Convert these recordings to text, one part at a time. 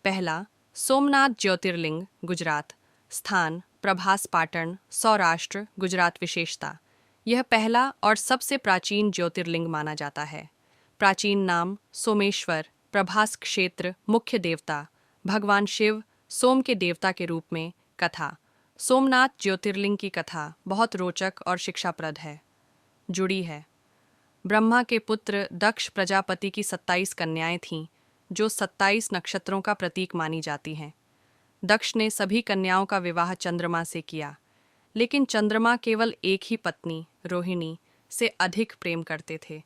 पहला, सोमनाथ ज्योतिर्लिंग, गुजरात। स्थान, प्रभास पाटन, सौराष्ट्र, गुजरात। विशेषता, यह पहला और सबसे प्राचीन ज्योतिर्लिंग माना जाता है। प्राचीन नाम सोमेश्वर, प्रभास क्षेत्र, मुख्य देवता भगवान शिव, सोम के देवता के रूप में। कथा, सोमनाथ ज्योतिर्लिंग की कथा बहुत रोचक और शिक्षाप्रद है। जुड़ी है। ब्रह्मा के पुत्र दक्ष प्रजापति की 27 कन्याएं थीं, जो 27 नक्षत्रों का प्रतीक मानी जाती हैं। दक्ष ने सभी कन्याओं का विवाह चंद्रमा से किया, लेकिन चंद्रमा केवल एक ही पत्नी, रोहिणी, से अधिक प्रेम करते थे।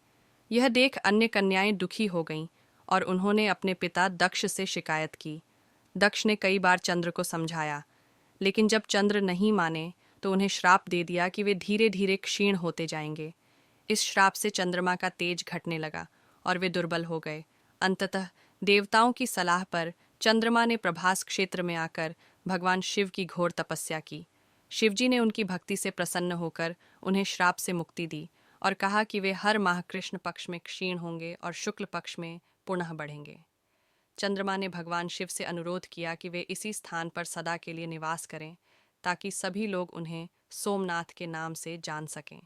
यह देख अन्य कन्याएं दुखी हो गईं और उन्होंने अपने पिता दक्ष से शिकायत की। दक्ष ने कई बार चंद्र को समझाया, लेकिन जब चंद्र नहीं माने तो उन्हें श्राप दे दिया कि वे धीरे धीरे क्षीण होते जाएंगे। इस श्राप से चंद्रमा का तेज घटने लगा और वे दुर्बल हो गए। अंततः देवताओं की सलाह पर चंद्रमा ने प्रभास क्षेत्र में आकर भगवान शिव की घोर तपस्या की। शिवजी ने उनकी भक्ति से प्रसन्न होकर उन्हें श्राप से मुक्ति दी और कहा कि वे हर माह कृष्ण पक्ष में क्षीण होंगे और शुक्ल पक्ष में पुनः बढ़ेंगे। चंद्रमा ने भगवान शिव से अनुरोध किया कि वे इसी स्थान पर सदा के लिए निवास करें, ताकि सभी लोग उन्हें सोमनाथ के नाम से जान सकें।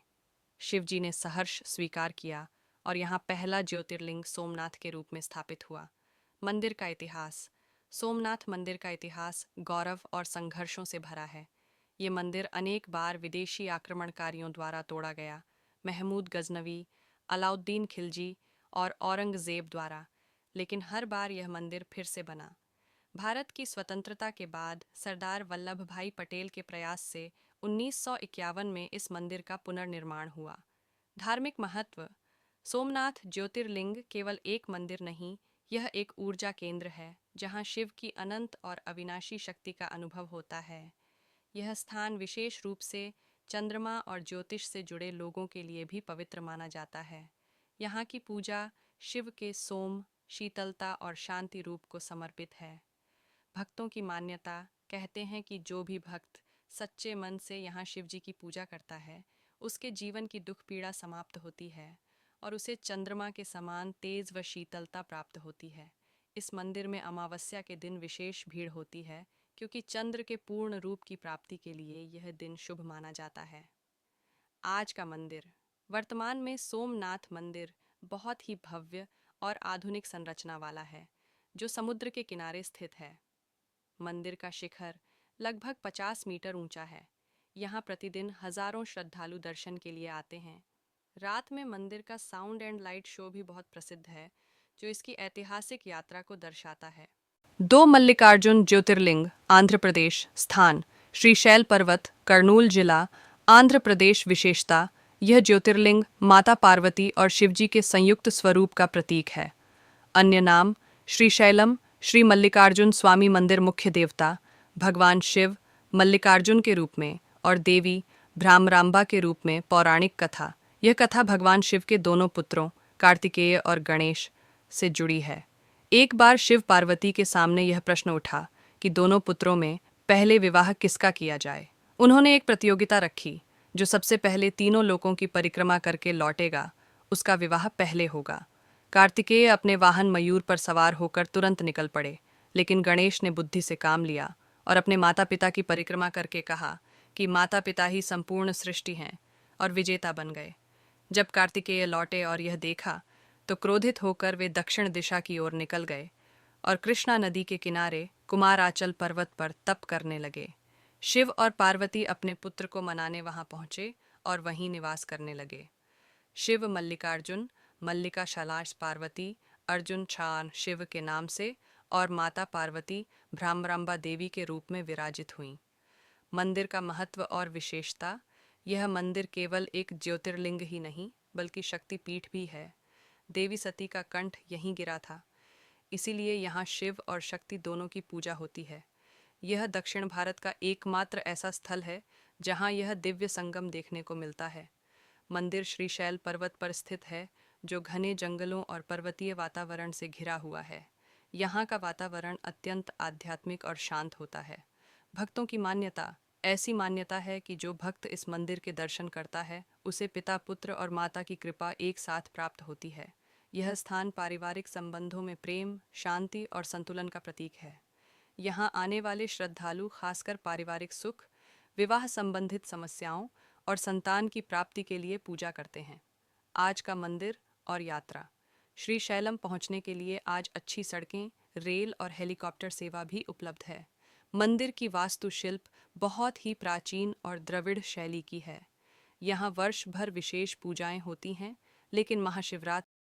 शिवजी ने सहर्ष स्वीकार किया और यहाँ पहला ज्योतिर्लिंग सोमनाथ के रूप में स्थापित हुआ। मंदिर का इतिहास। सोमनाथ मंदिर का इतिहास गौरव और संघर्षों से भरा है। ये मंदिर अनेक बार विदेशी आक्रमणकारियों द्वारा तोड़ा गया, महमूद गजनवी, अलाउद्दीन खिलजी और औरंगजेब द्वारा, लेकिन हर बार यह मंदिर फिर से बना। भारत की स्वतंत्रता के बाद सरदार वल्लभ भाई पटेल के प्रयास से 1951 में इस मंदिर का पुनर्निर्माण हुआ। धार्मिक महत्व। सोमनाथ ज्योतिर्लिंग केवल एक मंदिर नहीं, यह एक ऊर्जा केंद्र है जहां शिव की अनंत और अविनाशी शक्ति का अनुभव होता है। यह स्थान विशेष रूप से चंद्रमा और ज्योतिष से जुड़े लोगों के लिए भी पवित्र माना जाता है। यहाँ की पूजा शिव के सोम, शीतलता और शांति रूप को समर्पित है। भक्तों की मान्यता कहते हैं कि जो भी भक्त सच्चे मन से यहाँ शिव जी की पूजा करता है, उसके जीवन की दुख पीड़ा समाप्त होती है और उसे चंद्रमा के समान तेज व शीतलता प्राप्त होती है। इस मंदिर में अमावस्या के दिन विशेष भीड़ होती है, क्योंकि चंद्र के पूर्ण रूप की प्राप्ति के लिए यह दिन शुभ माना जाता है। आज का मंदिर। वर्तमान में सोमनाथ मंदिर बहुत ही भव्य और आधुनिक संरचना वाला है, जो समुद्र के किनारे स्थित है। मंदिर का शिखर लगभग 50 मीटर ऊंचा है। यहाँ प्रतिदिन हजारों श्रद्धालु दर्शन के लिए आते हैं। रात में मंदिर का साउंड एंड लाइट शो भी बहुत प्रसिद्ध है, जो इसकी ऐतिहासिक यात्रा को दर्शाता है। 2 मल्लिकार्जुन ज्योतिर्लिंग, आंध्र प्रदेश। स्थान, श्रीशैल पर्वत, कर्नूल जिला, आंध्र प्रदेश। विशेषता, यह ज्योतिर्लिंग माता पार्वती और शिवजी के संयुक्त स्वरूप का प्रतीक है। अन्य नाम, श्रीशैलम, श्री मल्लिकार्जुन स्वामी मंदिर। मुख्य देवता भगवान शिव मल्लिकार्जुन के रूप में और देवी भ्रामरांबा के रूप में। पौराणिक कथा। यह कथा भगवान शिव के दोनों पुत्रों कार्तिकेय और गणेश से जुड़ी है। एक बार शिव पार्वती के सामने यह प्रश्न उठा कि दोनों पुत्रों में पहले विवाह किसका किया जाए। उन्होंने एक प्रतियोगिता रखी, जो सबसे पहले तीनों लोकों की परिक्रमा करके लौटेगा, उसका विवाह पहले होगा। कार्तिकेय अपने वाहन मयूर पर सवार होकर तुरंत निकल पड़े, लेकिन गणेश ने बुद्धि से काम लिया और अपने माता पिता की परिक्रमा करके कहा कि माता पिता ही संपूर्ण सृष्टि हैं, और विजेता बन गए। जब कार्तिकेय लौटे और यह देखा, तो क्रोधित होकर वे दक्षिण दिशा की ओर निकल गए और कृष्णा नदी के किनारे कुमाराचल पर्वत पर तप करने लगे। शिव और पार्वती अपने पुत्र को मनाने वहां पहुंचे और वहीं निवास करने लगे। शिव मल्लिकार्जुन, मल्लिका शैलाश पार्वती, अर्जुन छान शिव के नाम से, और माता पार्वती भ्रामरांबा देवी के रूप में विराजित हुईं। मंदिर का महत्व और विशेषता। यह मंदिर केवल एक ज्योतिर्लिंग ही नहीं, बल्कि शक्तिपीठ भी है। देवी सती का कंठ यहीं गिरा था, इसीलिए यहाँ शिव और शक्ति दोनों की पूजा होती है। यह दक्षिण भारत का एकमात्र ऐसा स्थल है जहाँ यह दिव्य संगम देखने को मिलता है। मंदिर श्रीशैल पर्वत पर स्थित है, जो घने जंगलों और पर्वतीय वातावरण से घिरा हुआ है। यहाँ का वातावरण अत्यंत आध्यात्मिक और शांत होता है। भक्तों की मान्यता। ऐसी मान्यता है कि जो भक्त इस मंदिर के दर्शन करता है, उसे पिता, पुत्र और माता की कृपा एक साथ प्राप्त होती है। यह स्थान पारिवारिक संबंधों में प्रेम, शांति और संतुलन का प्रतीक है। यहाँ आने वाले श्रद्धालु खासकर पारिवारिक सुख, विवाह संबंधित समस्याओं और संतान की प्राप्ति के लिए पूजा करते हैं। आज का मंदिर और यात्रा। श्री शैलम पहुंचने के लिए आज अच्छी सड़कें, रेल और हेलीकॉप्टर सेवा भी उपलब्ध है। मंदिर की वास्तुशिल्प बहुत ही प्राचीन और द्रविड़ शैली की है। यहाँ वर्ष भर विशेष पूजाएं होती हैं, लेकिन महाशिवरात्रि